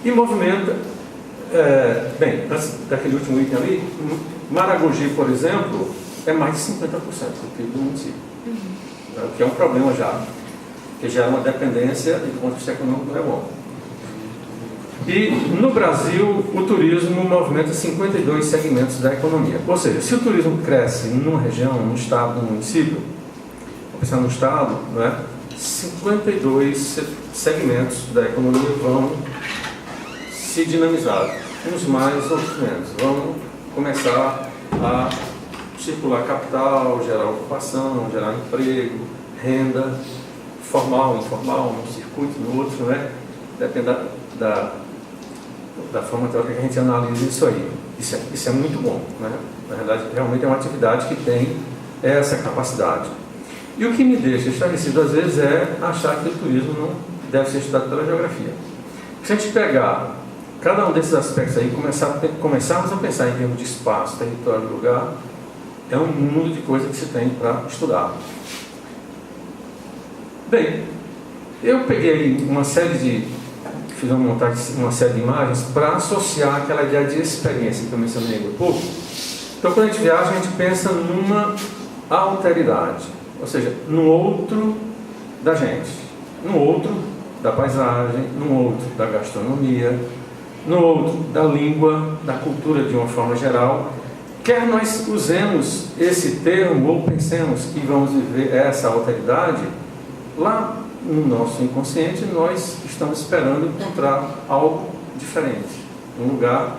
E movimenta, bem, daquele último item ali, Maragogi, por exemplo, é mais de 50% do PIB do município. O que é um problema já, que gera uma dependência e do ponto de vista econômico não é bom. E no Brasil, o turismo movimenta 52 segmentos da economia. Ou seja, se o turismo cresce numa região, num estado, num município, vou pensar no estado, não é? 52 segmentos da economia vão se dinamizar, uns mais, outros menos. Vão começar a circular capital, gerar ocupação, gerar emprego, renda, formal, informal, num circuito, no outro, não é? Depende da forma teórica que a gente analisa isso aí. Isso é muito bom, né? Na verdade, realmente é uma atividade que tem essa capacidade. E o que me deixa estarrecido às vezes é achar que o turismo não deve ser estudado pela geografia. Se a gente pegar cada um desses aspectos aí e começarmos a pensar em termos de espaço, território, lugar, é um mundo de coisas que se tem para estudar. Bem, eu peguei fiz uma série de imagens para associar aquela ideia de experiência que eu mencionei há pouco. Então, quando a gente viaja, a gente pensa numa alteridade, ou seja, no outro da gente, no outro da paisagem, no outro da gastronomia, no outro da língua, da cultura de uma forma geral. Quer nós usemos esse termo ou pensemos que vamos viver essa alteridade, lá no nosso inconsciente nós estamos esperando encontrar algo diferente, um lugar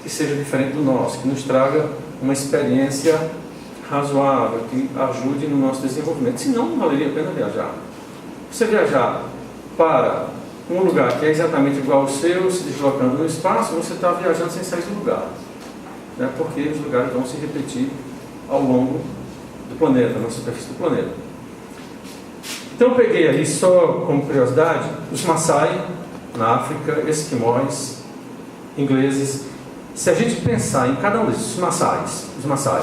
que seja diferente do nosso, que nos traga uma experiência razoável, que ajude no nosso desenvolvimento. Senão, não valeria a pena viajar. Você viajar para um lugar que é exatamente igual ao seu, se deslocando no espaço, você está viajando sem sair do lugar, né? Porque os lugares vão se repetir ao longo do planeta, na superfície do planeta. Então eu peguei ali, só como curiosidade, os Maasai, na África, esquimós, ingleses. Se a gente pensar em cada um desses, os Maasai,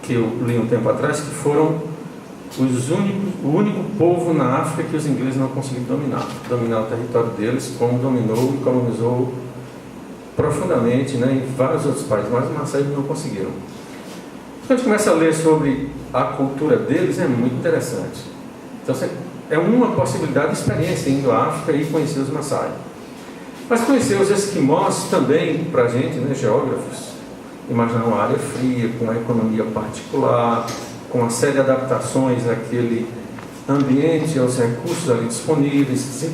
que eu li um tempo atrás, que foram o único povo na África que os ingleses não conseguiram dominar o território deles, como dominou e colonizou profundamente, né, em vários outros países, mas os Maasai não conseguiram. Quando a gente começa a ler sobre a cultura deles, é muito interessante. Então, é uma possibilidade de experiência indo à África e conhecer os Maasai. Mas conhecer os esquimós também, para a gente, né, geógrafos, imaginar uma área fria, com uma economia particular, com uma série de adaptações àquele ambiente, aos recursos ali disponíveis.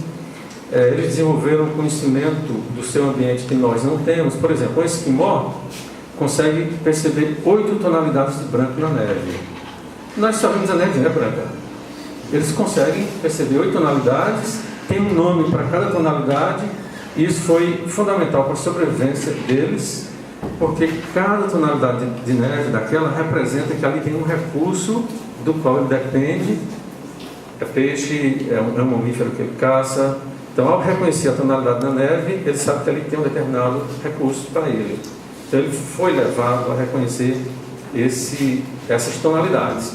Eles desenvolveram um conhecimento do seu ambiente que nós não temos. Por exemplo, um esquimó consegue perceber 8 tonalidades de branco na neve. Nós só vemos a neve, né, branca? Eles conseguem perceber 8 tonalidades, tem um nome para cada tonalidade, e isso foi fundamental para a sobrevivência deles, porque cada tonalidade de neve daquela representa que ali tem um recurso do qual ele depende. É peixe, é um mamífero que ele caça. Então, ao reconhecer a tonalidade da neve, ele sabe que ali tem um determinado recurso para ele. Então, ele foi levado a reconhecer essas tonalidades.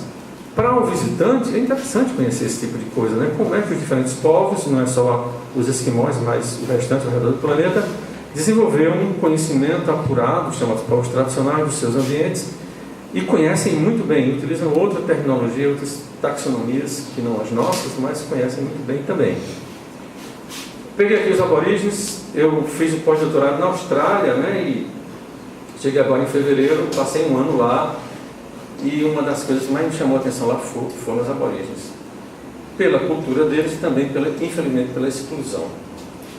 Para um visitante, é interessante conhecer esse tipo de coisa, né? Como é que os diferentes povos, não é só os esquimós, mas o restante ao redor do planeta, desenvolveram um conhecimento apurado, chamados povos tradicionais, dos seus ambientes, e conhecem muito bem, utilizam outra terminologia, outras taxonomias que não as nossas, mas conhecem muito bem também. Peguei aqui os aborígenes, eu fiz o pós-doutorado na Austrália, né? E cheguei agora em fevereiro, passei um ano lá, e uma das coisas que mais me chamou a atenção lá foram os aborígenes. Pela cultura deles e também, infelizmente, pela exclusão.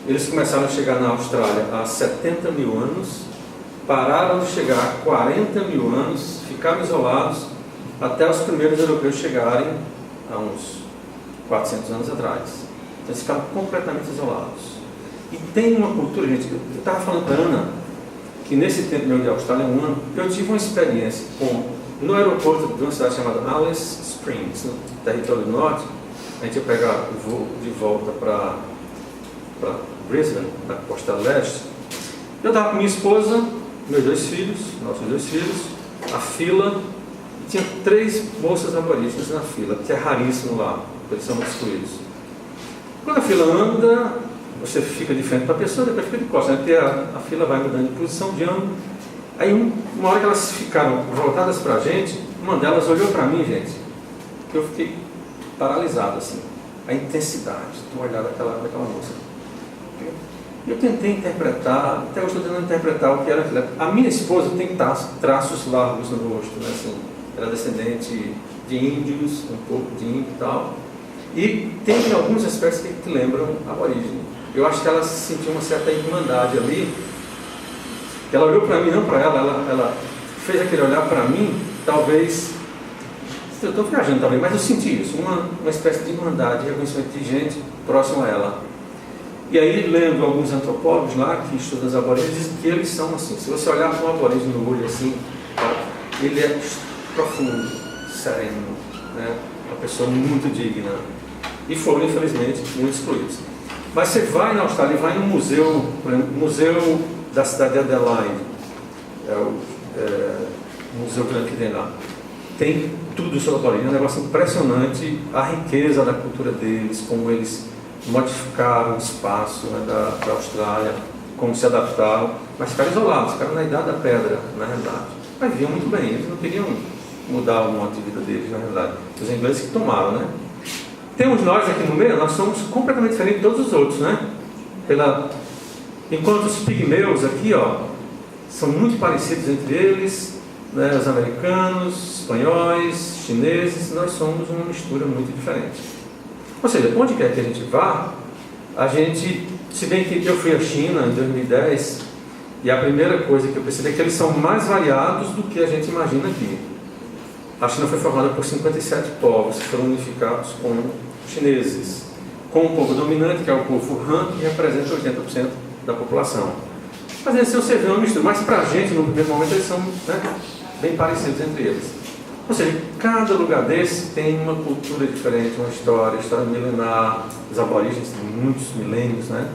Eles começaram a chegar na Austrália há 70 mil anos, pararam de chegar há 40 mil anos, ficaram isolados até os primeiros europeus chegarem há uns 400 anos atrás. Então, eles ficaram completamente isolados. E tem uma cultura, gente, eu estava falando para a Ana, que nesse tempo meu de Austrália, um ano, eu tive uma experiência no aeroporto de uma cidade chamada Alice Springs, no território do norte. A gente ia pegar o voo de volta para Brisbane, na costa leste. Eu estava com minha esposa, nossos dois filhos, a fila, e tinha 3 moças aborígenes na fila, que é raríssimo lá, porque eles são excluídos. Quando a fila anda, você fica de frente para a pessoa, depois fica de costas, né? Porque a fila vai mudando de posição, de ângulo. Aí uma hora que elas ficaram voltadas para a gente, uma delas olhou para mim, gente, que eu fiquei paralisado assim, a intensidade do olhar daquela moça. Eu tentei interpretar, até hoje estou tentando interpretar o que era aquilo. A minha esposa tem traços largos no rosto, né? Assim, ela é descendente de índios, um pouco de índio e tal, e tem alguns aspectos que lembram a origem. Eu acho que ela sentiu uma certa irmandade ali. Ela olhou para mim, não para ela fez aquele olhar para mim, talvez, eu estou viajando talvez, mas eu senti isso, uma espécie de irmandade, reconhecimento de gente próxima a ela. E aí, lendo alguns antropólogos lá, que estudam os aborígenes, dizem que eles são assim, se você olhar para um aborígene no olho assim, ele é profundo, sereno, né? Uma pessoa muito digna. E foram, infelizmente, muito excluídos. Mas você vai na Austrália e vai no museu, por exemplo, museu da cidade de Adelaide, o museu grande que tem lá. Tem tudo sobre a aborígene, é um negócio impressionante, a riqueza da cultura deles, como eles modificaram o espaço, né, da Austrália, como se adaptaram, mas ficaram isolados, ficaram na idade da pedra, na realidade. Mas viviam muito bem, eles não queriam mudar o modo de vida deles, na realidade. Os ingleses que tomaram, né? Temos nós aqui no meio, nós somos completamente diferentes de todos os outros, né? Enquanto os pigmeus aqui, ó, são muito parecidos entre eles, né? Os americanos, espanhóis, chineses, nós somos uma mistura muito diferente. Ou seja, onde quer que a gente vá, a gente, se bem que eu fui à China em 2010, e a primeira coisa que eu percebi é que eles são mais variados do que a gente imagina aqui. A China foi formada por 57 povos que foram unificados com os chineses, com um povo dominante, que é o povo Han, que representa 80% da população. Mas assim você vê uma mistura, mas para a gente, no primeiro momento, eles são, né, bem parecidos entre eles. Ou seja, cada lugar desse tem uma cultura diferente, uma história milenar, os aborígenes têm muitos milênios, né?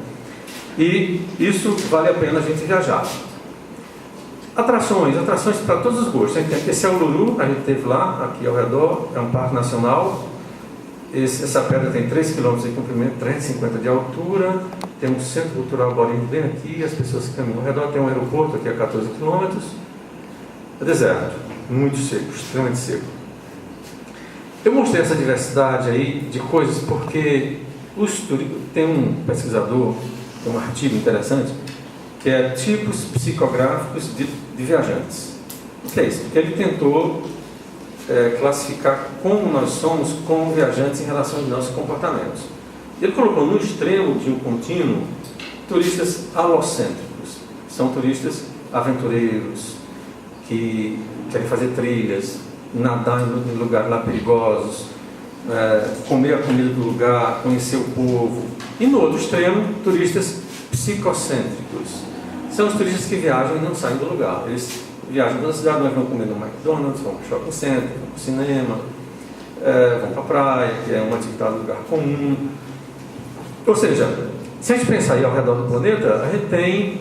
E isso vale a pena a gente viajar. Atrações para todos os gostos. Esse é o Uluru, a gente teve lá, aqui ao redor, é um parque nacional. Essa pedra tem 3 km de comprimento, 350 de altura. Tem um centro cultural aborígene bem aqui, as pessoas que caminham ao redor. Tem um aeroporto aqui a 14 km. É deserto, muito seco, extremamente seco. Eu mostrei essa diversidade aí de coisas porque tem um pesquisador, tem um artigo interessante, que é tipos psicográficos de viajantes. O que é isso? Porque ele tentou classificar como nós somos como viajantes em relação aos nossos comportamentos. Ele colocou no extremo de um contínuo turistas alocêntricos. São turistas aventureiros, que querem fazer trilhas, nadar em lugares lá perigosos, comer a comida do lugar, conhecer o povo. E no outro extremo, turistas psicocêntricos. São os turistas que viajam e não saem do lugar. Eles viajam pela cidade, mas vão comer no McDonald's, vão para o shopping center, vão para o cinema, vão para a praia, que é uma atividade do lugar comum. Ou seja, se a gente pensar aí ao redor do planeta, a gente tem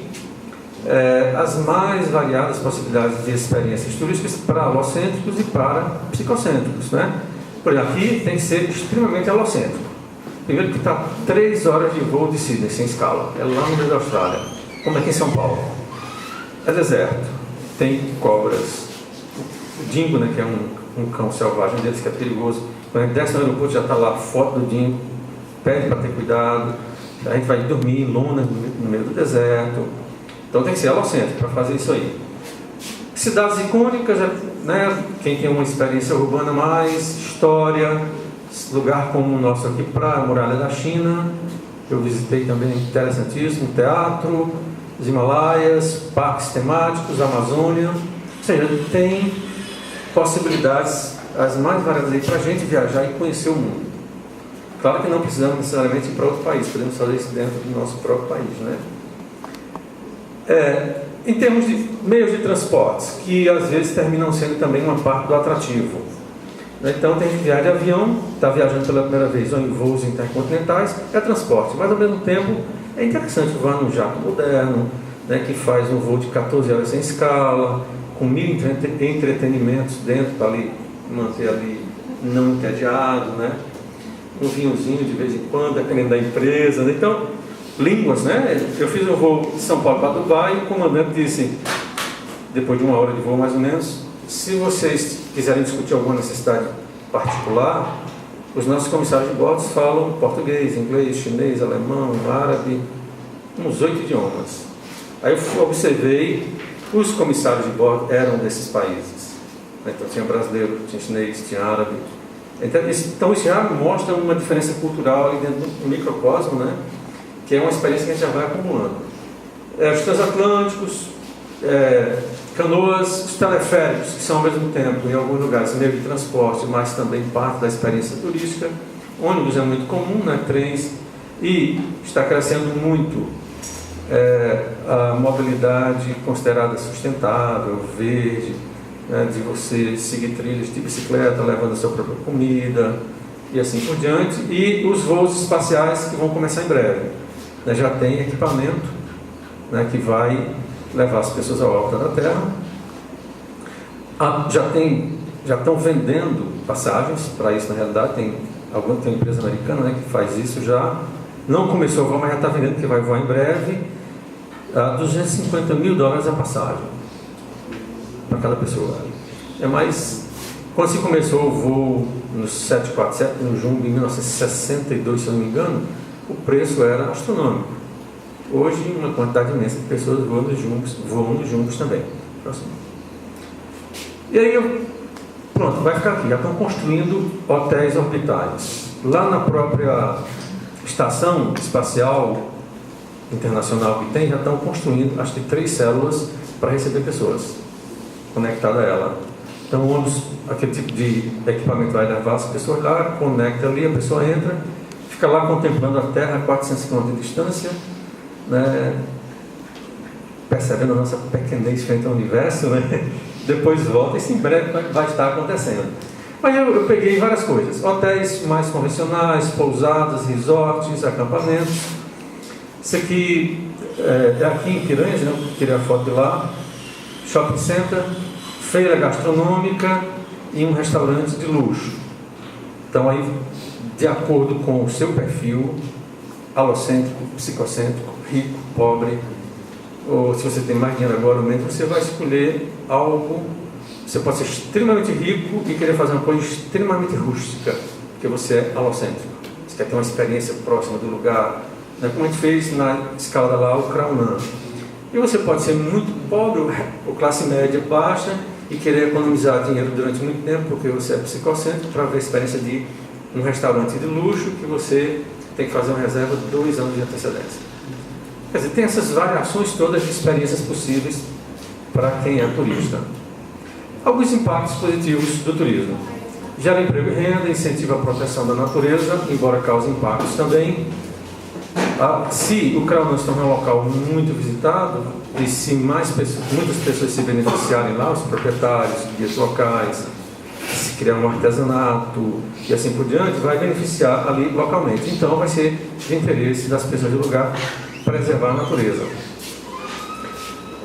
as mais variadas possibilidades de experiências turísticas para alocêntricos e para psicocêntricos, né? Por exemplo, aqui tem que ser extremamente alocêntrico. Primeiro que está 3 horas de voo de Sydney, sem escala. É lá no meio da Austrália, como aqui em São Paulo. É deserto, tem cobras. O dingo, né, que é um cão selvagem deles que é perigoso. Quando a gente desce no aeroporto, já está lá a foto do dingo, pede para ter cuidado. A gente vai dormir em lona no meio do deserto. Então tem que ser alocêntrico para fazer isso aí. Cidades icônicas, né? Quem tem uma experiência urbana mais, história, lugar como o nosso aqui, para a Muralha da China. Eu visitei também, interessantíssimo, teatro, os Himalaias, parques temáticos, Amazônia. Ou seja, tem possibilidades as mais variadas aí para a gente viajar e conhecer o mundo. Claro que não precisamos necessariamente ir para outro país, podemos fazer isso dentro do nosso próprio país, né? Em termos de meios de transportes, que às vezes terminam sendo também uma parte do atrativo. Então tem gente que viaja de avião, está viajando pela primeira vez ou em voos intercontinentais, é transporte, mas ao mesmo tempo é interessante voar num jato moderno, né, que faz um voo de 14 horas sem escala, com 1000 entretenimentos dentro para ali manter ali não entediado, né? Um vinhozinho de vez em quando, dependendo da empresa, né? Então línguas, né? Eu fiz um voo de São Paulo para Dubai e o comandante disse, depois de 1 hora de voo mais ou menos, se vocês quiserem discutir alguma necessidade particular, os nossos comissários de bordo falam português, inglês, chinês, alemão, árabe, uns 8 idiomas. Aí eu observei, os comissários de bordo eram desses países. Então tinha brasileiro, tinha chinês, tinha árabe. Então isso já mostra uma diferença cultural ali dentro do microcosmo, né? Que é uma experiência que a gente já vai acumulando. Os transatlânticos, canoas, os teleféricos, que são ao mesmo tempo, em alguns lugares, meio de transporte, mas também parte da experiência turística. Ônibus é muito comum, né? Trens, e está crescendo muito a mobilidade considerada sustentável, verde, né? De você seguir trilhas de bicicleta, levando a sua própria comida, e assim por diante. E os voos espaciais que vão começar em breve. Já tem equipamento, né, que vai levar as pessoas à órbita da Terra. Já estão vendendo passagens para isso, na realidade. Tem uma empresa americana, né, que faz isso já. Não começou a voar, mas já está vendendo, que vai voar em breve. $250 mil a passagem para cada pessoa. Quando se começou o voo no 747, no Jumbo, em 1962, se eu não me engano, o preço era astronômico. Hoje, uma quantidade imensa de pessoas voam nos jumbos também. Próximo. E aí, pronto, vai ficar aqui. Já estão construindo hotéis orbitais. Lá na própria estação espacial internacional que tem, já estão construindo, acho que 3 células para receber pessoas conectadas a ela. Então, aquele tipo de equipamento vai levar as pessoas lá, conecta ali, a pessoa entra, fica lá contemplando a Terra a 400 km de distância, né, percebendo a nossa pequenez frente ao universo, né, depois volta, e isso em breve vai estar acontecendo. Mas eu peguei várias coisas, hotéis mais convencionais, pousadas, resorts, acampamentos. Isso aqui é aqui em Piranhas, né, eu tirei a foto de lá, shopping center, feira gastronômica e um restaurante de luxo. Então aí, de acordo com o seu perfil, alocêntrico, psicocêntrico, rico, pobre, ou se você tem mais dinheiro agora ou menos, você vai escolher algo. Você pode ser extremamente rico e querer fazer uma coisa extremamente rústica, porque você é alocêntrico. Você quer ter uma experiência próxima do lugar, né? Como a gente fez na escala lá, o Craunan. E você pode ser muito pobre, ou classe média baixa, e querer economizar dinheiro durante muito tempo, porque você é psicocêntrico, para ver a experiência de um restaurante de luxo, que você tem que fazer uma reserva de 2 anos de antecedência. Quer dizer, tem essas variações todas de experiências possíveis para quem é turista. Alguns impactos positivos do turismo: gera emprego e renda, incentiva a proteção da natureza, embora cause impactos também. Se o Craunan se tornar um local muito visitado, e se muitas pessoas se beneficiarem lá, os proprietários, guias locais, se criar um artesanato e assim por diante, vai beneficiar ali localmente. Então vai ser de interesse das pessoas do lugar preservar a natureza.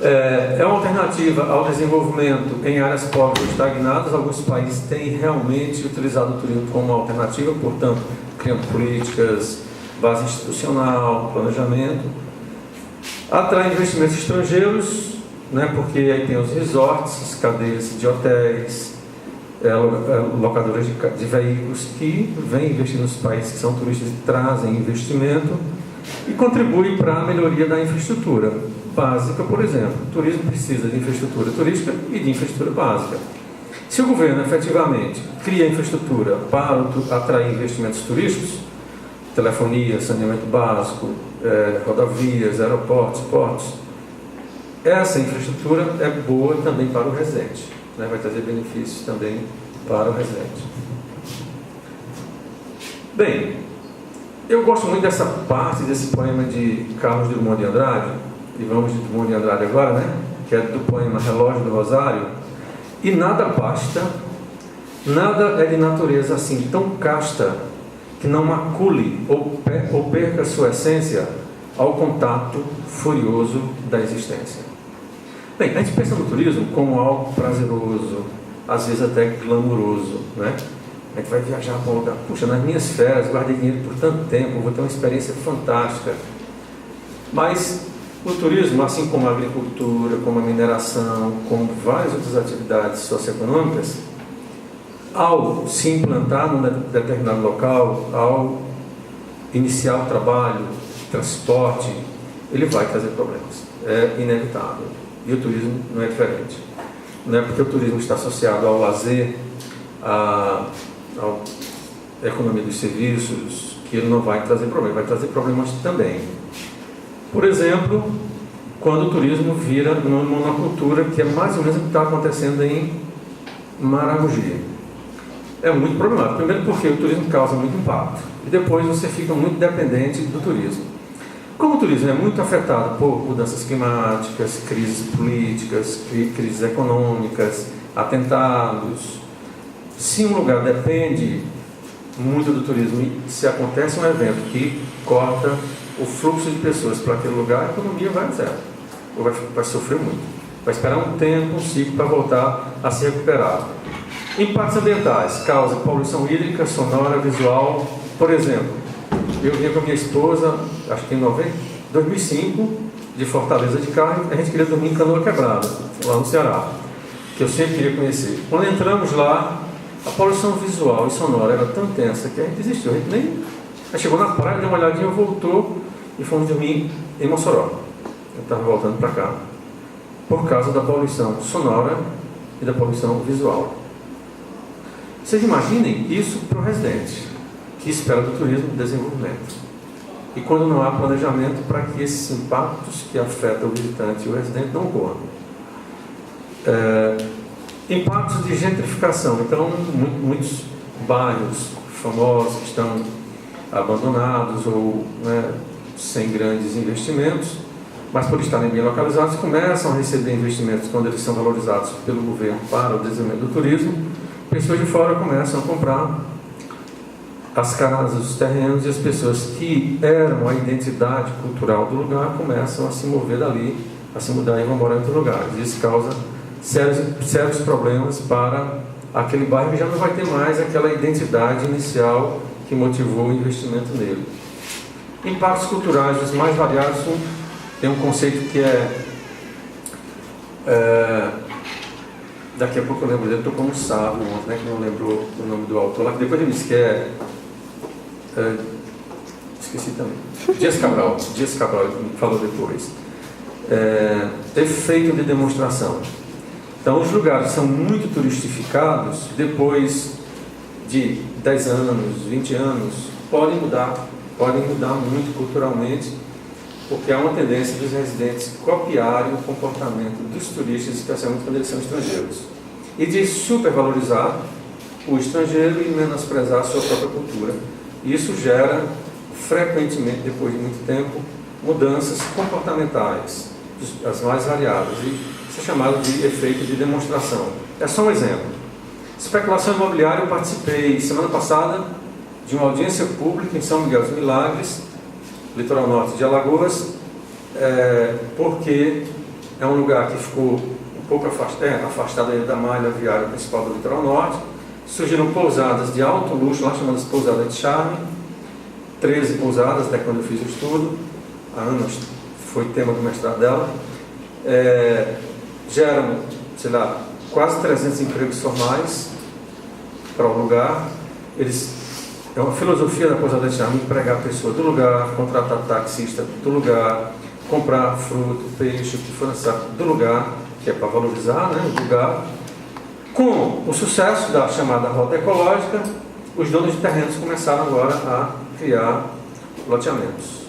É uma alternativa ao desenvolvimento em áreas pobres ou estagnadas. Alguns países têm realmente utilizado o turismo como uma alternativa, portanto, criando políticas, base institucional, planejamento. Atrai investimentos estrangeiros, né, porque aí tem os resorts, as cadeias de hotéis, locadoras de veículos que vêm investir nos países que são turistas e trazem investimento, e contribui para a melhoria da infraestrutura básica. Por exemplo, o turismo precisa de infraestrutura turística e de infraestrutura básica. Se o governo efetivamente cria infraestrutura para atrair investimentos turísticos, telefonia, saneamento básico, rodovias, aeroportos, portos, essa infraestrutura é boa também para o residente, né? Vai trazer benefícios também para o residente. Bem, eu gosto muito dessa parte desse poema de Carlos Drummond de Andrade, e vamos de Drummond de Andrade agora, né? Que é do poema Relógio do Rosário. E nada basta, nada é de natureza assim tão casta, que não macule ou perca sua essência ao contato furioso da existência. Bem, a gente pensa no turismo como algo prazeroso, às vezes até glamuroso, né? A gente vai viajar para um lugar, puxa, nas minhas férias, guardei dinheiro por tanto tempo, vou ter uma experiência fantástica. Mas o turismo, assim como a agricultura, como a mineração, como várias outras atividades socioeconômicas, ao se implantar num determinado local, ao iniciar o trabalho, transporte, ele vai trazer problemas. É inevitável. E o turismo não é diferente. Não é porque o turismo está associado ao lazer, à economia dos serviços, que ele não vai trazer problemas. Vai trazer problemas também. Por exemplo, quando o turismo vira uma monocultura, que é mais ou menos o que está acontecendo em Maragogi. É muito problemático. Primeiro porque o turismo causa muito impacto. E depois você fica muito dependente do turismo. Como o turismo é muito afetado por mudanças climáticas, crises políticas, crises econômicas, atentados, se um lugar depende muito do turismo e se acontece um evento que corta o fluxo de pessoas para aquele lugar, a economia vai a zero. Ou vai sofrer muito. Vai esperar um tempo, um ciclo para voltar a se recuperar. Impactos ambientais, causa poluição hídrica, sonora, visual. Por exemplo, eu vinha com a minha esposa, acho que em 2005, de Fortaleza de carro, a gente queria dormir em Canoa Quebrada, lá no Ceará, que eu sempre queria conhecer. Quando entramos lá, a poluição visual e sonora era tão intensa que a gente desistiu. A gente nem chegou na praia, deu uma olhadinha, voltou e fomos dormir em Mossoró. Eu estava voltando para cá, por causa da poluição sonora e da poluição visual. Vocês imaginem isso para o residente, que espera do turismo desenvolvimento. E quando não há planejamento para que esses impactos que afetam o visitante e o residente não ocorram. Impactos de gentrificação. Então, muitos bairros famosos que estão abandonados ou sem grandes investimentos, mas por estarem bem localizados, começam a receber investimentos quando eles são valorizados pelo governo para o desenvolvimento do turismo. Pessoas de fora começam a comprar as casas, os terrenos, e as pessoas que eram a identidade cultural do lugar começam a se mover dali, a se mudar e vão morar em outros lugares. Isso causa sérios problemas para aquele bairro que já não vai ter mais aquela identidade inicial que motivou o investimento nele. Impactos culturais os mais variados. Tem um conceito que daqui a pouco eu lembro dele, estou como sábio ontem, que não lembrou o nome do autor lá, que depois ele disse que esqueci também. Dias Cabral falou depois. Efeito de demonstração. Então, os lugares são muito turistificados, depois de 10 anos, 20 anos, podem mudar muito culturalmente, porque há uma tendência dos residentes copiarem o comportamento dos turistas, especialmente quando eles são estrangeiros, e de supervalorizar o estrangeiro e menosprezar a sua própria cultura. Isso gera, frequentemente, depois de muito tempo, mudanças comportamentais, as mais variadas, e isso é chamado de efeito de demonstração. É só um exemplo. Especulação imobiliária. Eu participei semana passada de uma audiência pública em São Miguel dos Milagres, litoral norte de Alagoas, porque é um lugar que ficou um pouco afastado da malha viária principal do litoral norte. Surgiram pousadas de alto luxo, lá chamadas pousadas de charme, 13 pousadas, até quando eu fiz o estudo. A Ana foi tema do mestrado dela. Geram, sei lá, quase 300 empregos formais para o lugar. É uma filosofia da pousada de charme: empregar a pessoa do lugar, contratar taxista do lugar, comprar fruto, peixe, o que for necessário do lugar, que é para valorizar, o lugar. Com o sucesso da chamada rota ecológica, os donos de terrenos começaram agora a criar loteamentos,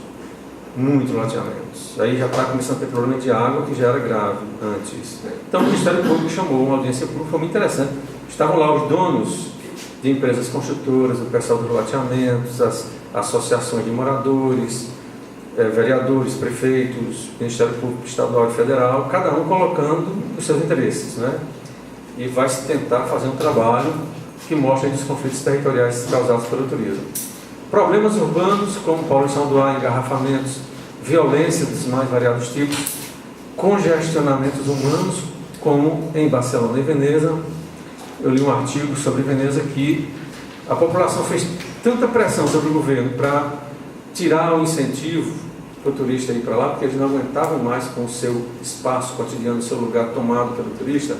muitos loteamentos. Aí já está começando a ter problema de água, que já era grave antes. Então o Ministério Público chamou uma audiência pública, foi muito interessante. Estavam lá os donos de empresas construtoras, o pessoal dos loteamentos, as associações de moradores, vereadores, prefeitos, Ministério Público Estadual e Federal, cada um colocando os seus interesses, E vai se tentar fazer um trabalho que mostre os conflitos territoriais causados pelo turismo. Problemas urbanos, como poluição do ar, engarrafamentos, violência dos mais variados tipos, congestionamentos humanos, como em Barcelona e Veneza. Eu li um artigo sobre Veneza que a população fez tanta pressão sobre o governo para tirar o incentivo para o turista ir para lá, porque eles não aguentavam mais com o seu espaço cotidiano, o seu lugar tomado pelo turista,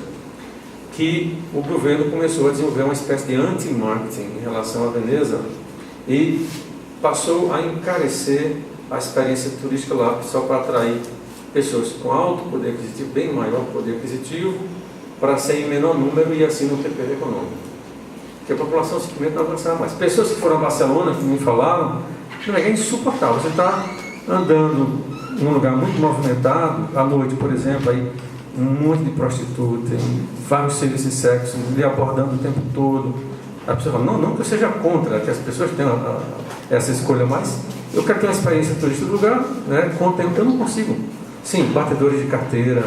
que o governo começou a desenvolver uma espécie de anti-marketing em relação à Veneza e passou a encarecer a experiência turística lá, só para atrair pessoas com alto poder aquisitivo, bem maior poder aquisitivo, para ser em menor número e assim não ter perda econômica. Porque a população simplesmente não avançava mais. Pessoas que foram a Barcelona, que me falaram, é insuportável. Você está andando num lugar muito movimentado, à noite, por exemplo, aí um monte de prostituta, vários serviços de sexo, lhe abordando o tempo todo. A pessoa fala, não que eu seja contra que as pessoas tenham essa escolha, mas eu quero ter uma experiência turista do lugar, né, com o tempo eu não consigo. Sim, batedores de carteira.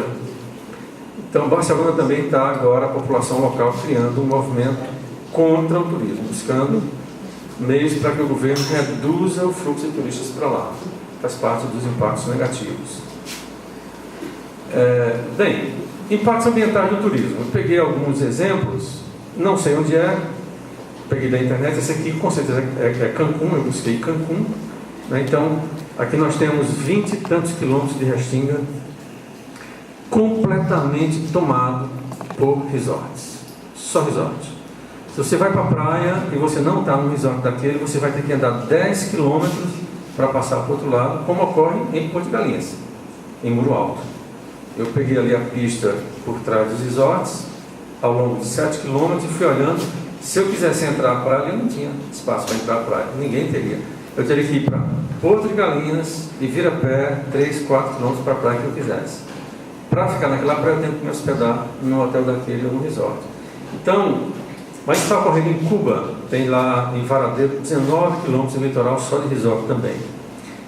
Então, Barcelona também está agora, a população local, criando um movimento contra o turismo, buscando meios para que o governo reduza o fluxo de turistas para lá. Faz parte dos impactos negativos. Bem, impactos ambientais do turismo. Eu peguei alguns exemplos, não sei onde é, peguei da internet, esse aqui com certeza é Cancún, eu busquei Cancún, né? Então, aqui nós temos 20 e tantos quilômetros de Restinga completamente tomado por resorts, só resorts. Se você vai para a praia e você não está no resort daquele, você vai ter que andar 10 quilômetros para passar para o outro lado, como ocorre em Porto de Galinhas, em Muro Alto. Eu peguei ali a pista por trás dos resorts, ao longo de 7 quilômetros, e fui olhando. Se eu quisesse entrar na praia, eu não tinha espaço para entrar na praia, ninguém teria. Eu teria que ir para Porto de Galinhas e vir a pé 3, 4 quilômetros para a praia que eu quisesse. Para ficar naquela praia, eu tenho que me hospedar no hotel daquele ou no resort. Então, mas está ocorrendo em Cuba, tem lá em Varadeiro 19 quilômetros de litoral só de resort também.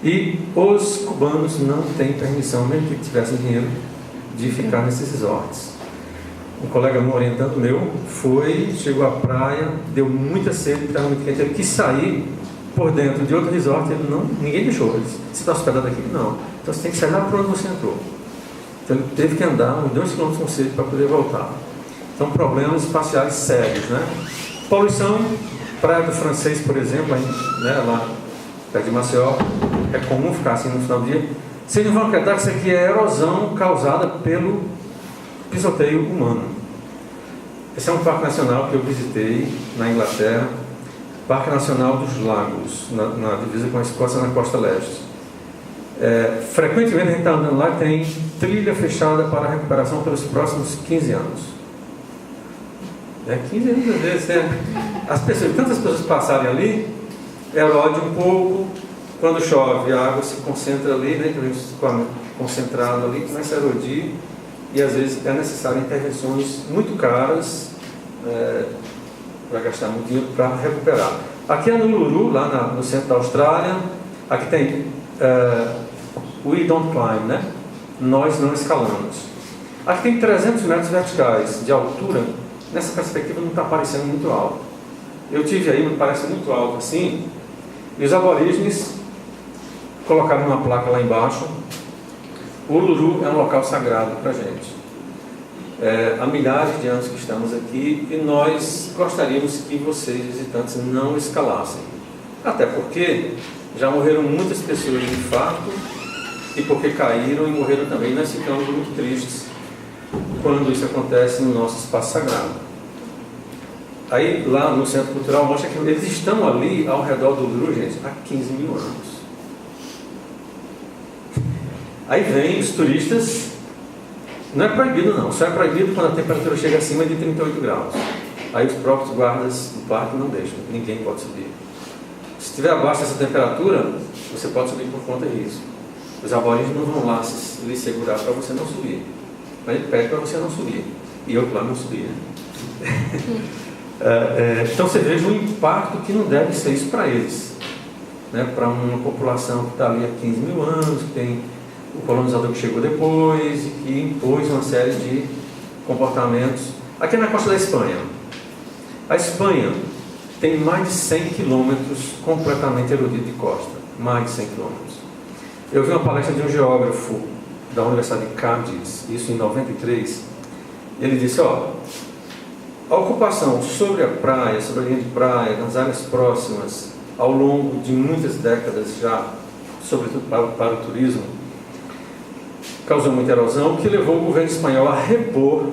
E os cubanos não têm permissão, mesmo que tivessem dinheiro, de ficar nesses resorts. Um colega meu, orientando meu, chegou à praia, deu muita sede, estava muito quente, ele quis sair por dentro de outro resort, ninguém deixou. Ele disse, você está hospedado aqui? Não. Então você tem que sair lá para onde você entrou. Então ele teve que andar uns 2 quilômetros com sede para poder voltar. Então, problemas espaciais sérios, né? Poluição, Praia do Francês, por exemplo, né, lá perto de Maceió, é comum ficar assim no final do dia. Vocês não vão acreditar que isso aqui é erosão causada pelo pisoteio humano. Esse é um parque nacional que eu visitei na Inglaterra, Parque Nacional dos Lagos, na divisa com a Escócia, na costa leste. Frequentemente a gente está andando lá e tem trilha fechada para a recuperação pelos próximos 15 anos. 15 anos às vezes, tantas pessoas passarem ali, erode um pouco, quando chove a água se concentra ali, né, então concentrado ali, começa a erodir, e às vezes é necessário intervenções muito caras para gastar muito dinheiro para recuperar. Aqui é no Uluru, lá no centro da Austrália, aqui tem We Don't Climb, né? Nós não escalamos. Aqui tem 300 metros verticais de altura. Nessa perspectiva não está parecendo muito alto. Eu tive aí, me parece muito alto assim, e os aborígenes colocaram uma placa lá embaixo. O Uluru é um local sagrado para a gente. Há milhares de anos que estamos aqui e nós gostaríamos que vocês, visitantes, não escalassem. Até porque já morreram muitas pessoas de infarto e porque caíram e morreram também. Nós ficamos muito tristes quando isso acontece no nosso espaço sagrado. Aí, lá no Centro Cultural, mostra que eles estão ali ao redor do Uluru, gente, há 15 mil anos. Aí vem os turistas, não é proibido não, só é proibido quando a temperatura chega acima de 38 graus. Aí os próprios guardas do parque não deixam, ninguém pode subir. Se estiver abaixo dessa temperatura, você pode subir por conta disso. Os aborígenes não vão lá lhe segurar para você não subir. Mas ele pede para você não subir. E eu lá não subi, né? Então você veja o impacto que não deve ser isso para eles, né? Para uma população que está ali há 15 mil anos, que tem o colonizador que chegou depois e que impôs uma série de comportamentos. Aqui na costa da Espanha. A Espanha tem mais de 100 quilômetros completamente erodido de costa. Mais de 100 quilômetros. Eu vi uma palestra de um geógrafo da Universidade de Cádiz, isso em 93. Ele disse, a ocupação sobre a praia, sobre a linha de praia, nas áreas próximas, ao longo de muitas décadas já, sobretudo para o turismo, causou muita erosão, que levou o governo espanhol a repor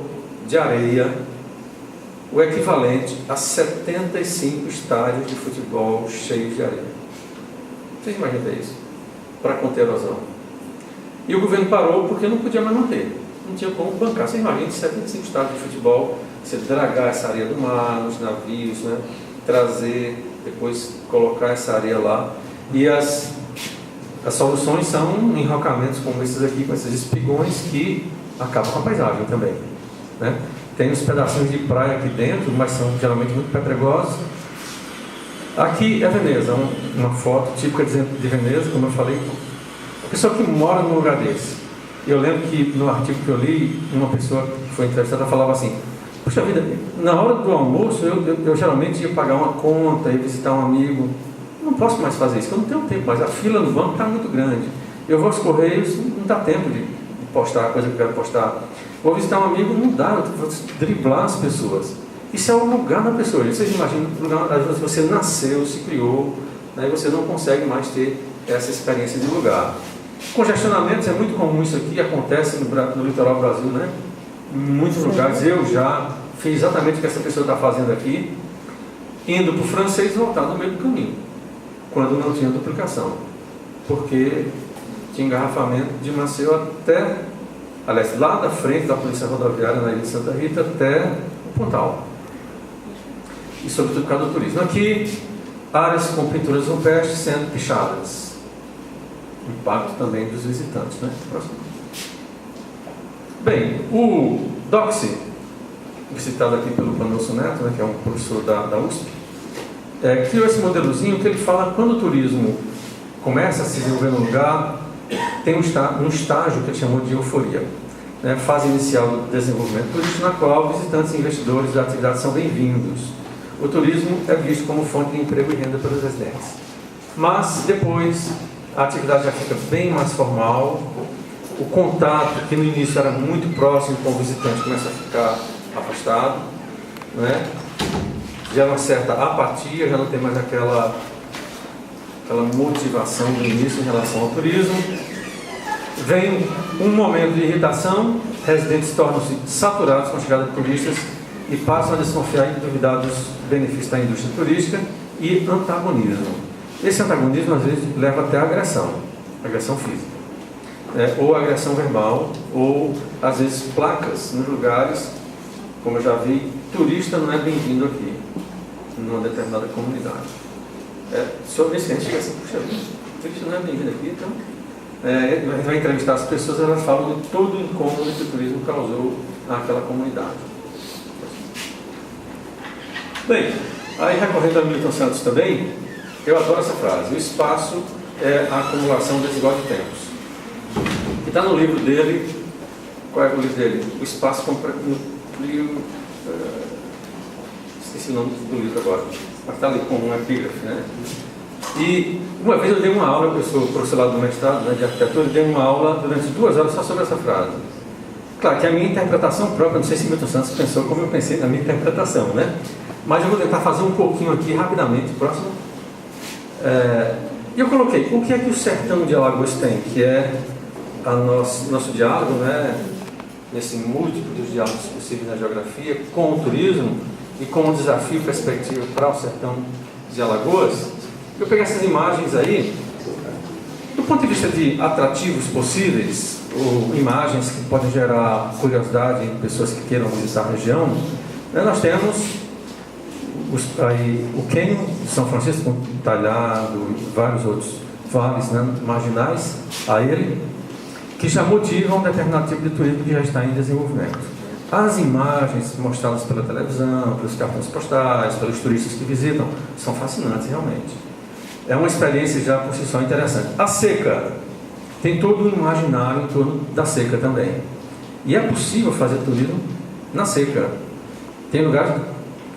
de areia o equivalente a 75 estádios de futebol cheios de areia. Vocês imaginam isso? Para conter a erosão. E o governo parou porque não podia mais manter. Não tinha como bancar. Você imagina 75 estádios de futebol, você dragar essa areia do mar, nos navios, né? Trazer, depois colocar essa areia lá. E as soluções são enrocamentos como esses aqui, com esses espigões que acabam com a paisagem também, né? Tem uns pedacinhos de praia aqui dentro, mas são geralmente muito pedregosos. Aqui é Veneza, uma foto típica de Veneza, como eu falei. A pessoa que mora num lugar desse. Eu lembro que no artigo que eu li, uma pessoa que foi entrevistada falava assim: puxa vida, na hora do almoço eu geralmente ia pagar uma conta, ia visitar um amigo. Não posso mais fazer isso, eu não tenho tempo mais. A fila no banco está muito grande. Eu vou aos Correios, não dá tempo de postar a coisa que eu quero postar. Vou visitar um amigo, não dá, eu vou driblar as pessoas. Isso é o lugar da pessoa. Vocês imaginam, às vezes você nasceu, se criou, né, e você não consegue mais ter essa experiência de lugar. Congestionamentos, é muito comum isso aqui, acontece no litoral do Brasil, né? Em muitos lugares. Eu já fiz exatamente o que essa pessoa está fazendo aqui, indo para o francês e voltar no meio do caminho, quando não tinha duplicação, porque tinha engarrafamento de Maceió até, aliás, lá da frente da Polícia Rodoviária na Ilha de Santa Rita até o Pontal, e sobretudo por causa do turismo. Aqui, áreas com pinturas rupestres sendo pichadas, impacto também dos visitantes, né? Próximo. Bem, o Doxy, citado aqui pelo Panilson Neto, né, que é um professor da USP, criou esse modelozinho que ele fala quando o turismo começa a se desenvolver no lugar, tem um estágio que ele chamou de euforia, né, fase inicial do desenvolvimento turístico, na qual visitantes e investidores da atividade são bem-vindos. O turismo é visto como fonte de emprego e renda pelos residentes. Mas depois a atividade já fica bem mais formal, o contato, que no início era muito próximo com o visitante, começa a ficar afastado, né? Já uma certa apatia, já não tem mais aquela motivação do início em relação ao turismo. Vem um momento de irritação, residentes tornam-se saturados com a chegada de turistas e passam a desconfiar e duvidar dos benefícios da indústria turística e antagonismo. Esse antagonismo às vezes leva até a agressão física, ou agressão verbal, ou às vezes placas nos lugares, como eu já vi, turista não é bem-vindo aqui, numa determinada comunidade. Sobre isso a gente chega assim, puxa vida, turista não é bem-vindo aqui, então a gente vai entrevistar as pessoas, elas falam de todo o incômodo que o turismo causou naquela comunidade. Bem, aí recorrendo a Milton Santos também, eu adoro essa frase: o espaço é a acumulação desigual de tempos. Que está no livro dele. Qual é o livro dele? O Espaço esqueci o nome do livro agora, mas está ali como um epígrafe, né? E uma vez eu dei uma aula, eu sou professor lá do mestrado, né, de arquitetura, e dei uma aula durante 2 horas só sobre essa frase. Claro que a minha interpretação própria, não sei se Milton Santos pensou como eu pensei na minha interpretação, né? Mas eu vou tentar fazer um pouquinho aqui rapidamente, próximo. E eu coloquei, o que é que o sertão de Alagoas tem? Que é nosso diálogo, né? Nesse múltiplo dos diálogos possíveis na geografia, com o turismo e com o desafio perspectiva para o sertão de Alagoas. Eu peguei essas imagens aí, do ponto de vista de atrativos possíveis, ou imagens que podem gerar curiosidade em pessoas que queiram visitar a região, né? Nós temos o Cânion de São Francisco, com Talhado e vários outros vales, né, marginais a ele, que já motivam um determinado tipo de turismo que já está em desenvolvimento. As imagens mostradas pela televisão, pelos cartões postais, pelos turistas que visitam, são fascinantes realmente. É uma experiência já por si só interessante. A seca, tem todo um imaginário em torno da seca também. E é possível fazer turismo na seca. Tem lugares,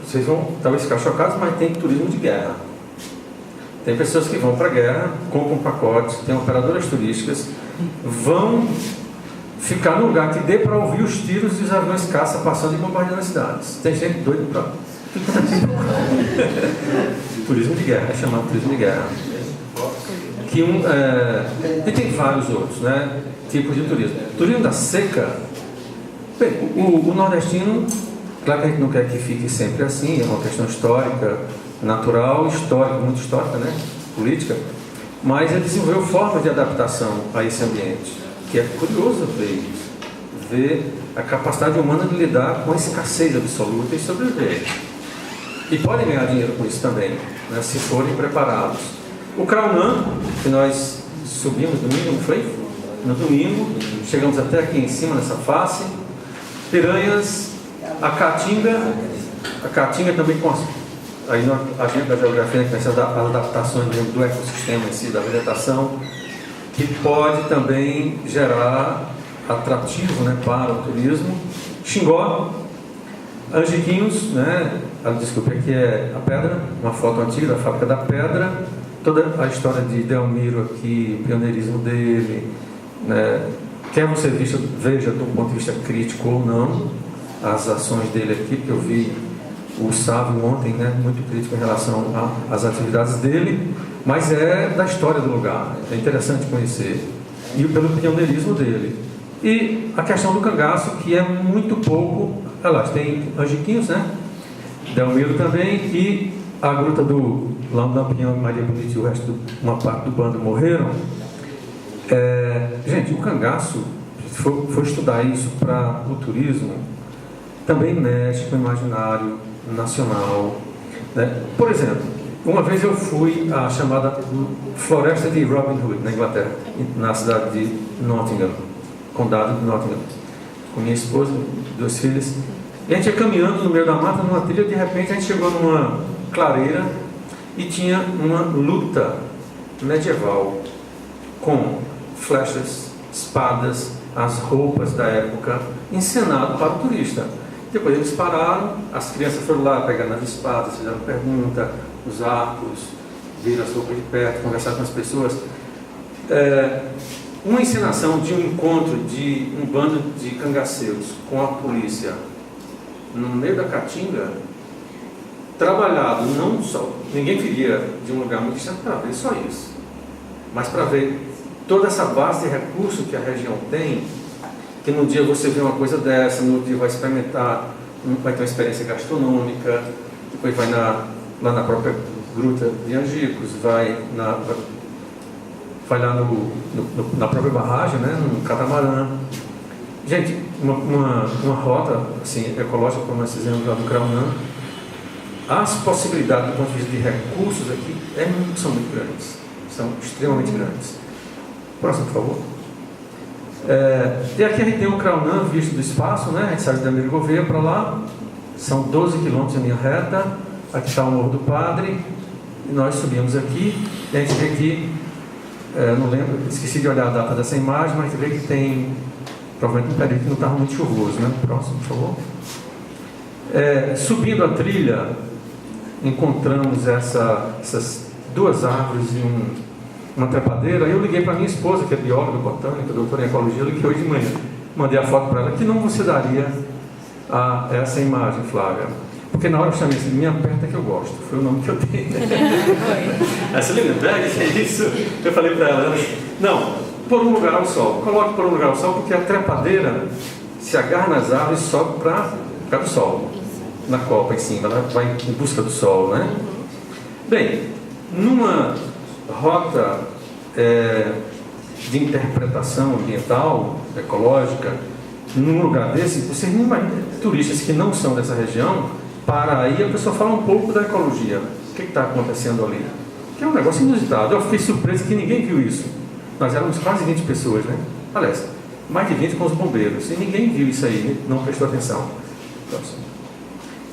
vocês vão talvez ficar chocados, mas tem turismo de guerra. Tem pessoas que vão para a guerra, compram pacotes, tem operadoras turísticas, vão ficar num lugar que dê para ouvir os tiros e os aviões caça passando e bombardeando as cidades. Tem gente doida para... Turismo de guerra, é chamado turismo de guerra. e tem vários outros, né, tipos de turismo. Turismo da seca, bem, o nordestino, claro que a gente não quer que fique sempre assim, é uma questão histórica, natural, histórica, muito histórica, né, política, mas ele desenvolveu formas de adaptação a esse ambiente, que é curioso ver a capacidade humana de lidar com a escassez absoluta e sobreviver. E podem ganhar dinheiro com isso também, né, se forem preparados. O Craunã, que nós subimos domingo, não foi? No domingo, chegamos até aqui em cima nessa face. Piranhas, a Caatinga também com aí a gente da geografia conhece as adaptações do ecossistema em si, da vegetação, que pode também gerar atrativo, né, para o turismo. Xingó, Angiquinhos, né? Desculpe, aqui é a pedra, uma foto antiga da fábrica da pedra, toda a história de Delmiro aqui, o pioneirismo dele, né? Quer você veja do ponto de vista crítico ou não as ações dele aqui, porque eu vi o Sávio ontem, né, muito crítico em relação às atividades dele, mas é da história do lugar, é interessante conhecer, e pelo pioneirismo dele. E a questão do cangaço, que é muito pouco, lá tem Angiquinhos, né, Delmiro também, e a gruta do Lampião, Maria Bonita e o resto, uma parte do bando morreram. Gente, o cangaço, se for estudar isso para o turismo, também mexe com o imaginário nacional, né? Por exemplo, uma vez eu fui à chamada Floresta de Robin Hood, na Inglaterra, na cidade de Nottingham, condado de Nottingham, com minha esposa, 2 filhos, e a gente ia caminhando no meio da mata, numa trilha, de repente a gente chegou numa clareira e tinha uma luta medieval com flechas, espadas, as roupas da época, encenado para o turista. Depois eles pararam, as crianças foram lá pegar nas espadas, fizeram pergunta, os arcos, viram as roupas de perto, conversaram com as pessoas. Uma encenação de um encontro de um bando de cangaceiros com a polícia no meio da Caatinga, trabalhado não só, ninguém queria de um lugar muito distante para ver só isso, mas para ver toda essa base de recursos que a região tem, que no dia você vê uma coisa dessa, no dia vai experimentar, vai ter uma experiência gastronômica, depois vai lá na própria gruta de Angicos, vai lá na própria barragem, né, no catamarã. Gente, uma rota assim, ecológica, como nós fizemos lá no Craunã, as possibilidades do ponto de vista de recursos aqui são muito grandes, são extremamente grandes. Próximo, por favor. E aqui a gente tem o Craunã visto do espaço, né? A gente sai de Delmiro Gouveia para lá, são 12 quilômetros em linha reta. Aqui está o Morro do Padre, e nós subimos aqui, e a gente vê aqui, não lembro, esqueci de olhar a data dessa imagem, mas a gente vê que tem, provavelmente um período que não estava muito chuvoso, né? Próximo, por favor. Subindo a trilha, encontramos essas 2 árvores e uma trepadeira. Eu liguei para minha esposa, que é bióloga, botânica, doutora em ecologia, eu liguei hoje de manhã, mandei a foto para ela. Que nome você daria a essa imagem, Flávia? Porque na hora eu chamei assim, me aperta que eu gosto, foi o nome que eu dei. Essa Lindenberg, que é isso? Eu falei para ela, não, por um lugar ao sol, coloque por um lugar ao sol, porque a trepadeira se agarra nas árvores e sobe para ficar do sol, na copa em cima, ela vai em busca do sol, né? Bem, numa rota de interpretação ambiental, ecológica, num lugar desse, vocês não imaginam, turistas que não são dessa região, para aí a pessoa fala um pouco da ecologia, o que está acontecendo ali, que é um negócio inusitado. Eu fiquei surpreso que ninguém viu isso. Nós éramos quase 20 pessoas, né? Aliás, mais de 20 com os bombeiros, e ninguém viu isso aí, não prestou atenção.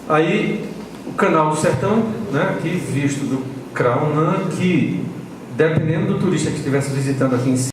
Aí o Canal do Sertão, né, aqui visto do Craunã, que dependendo do turista que estivesse visitando aqui em cima,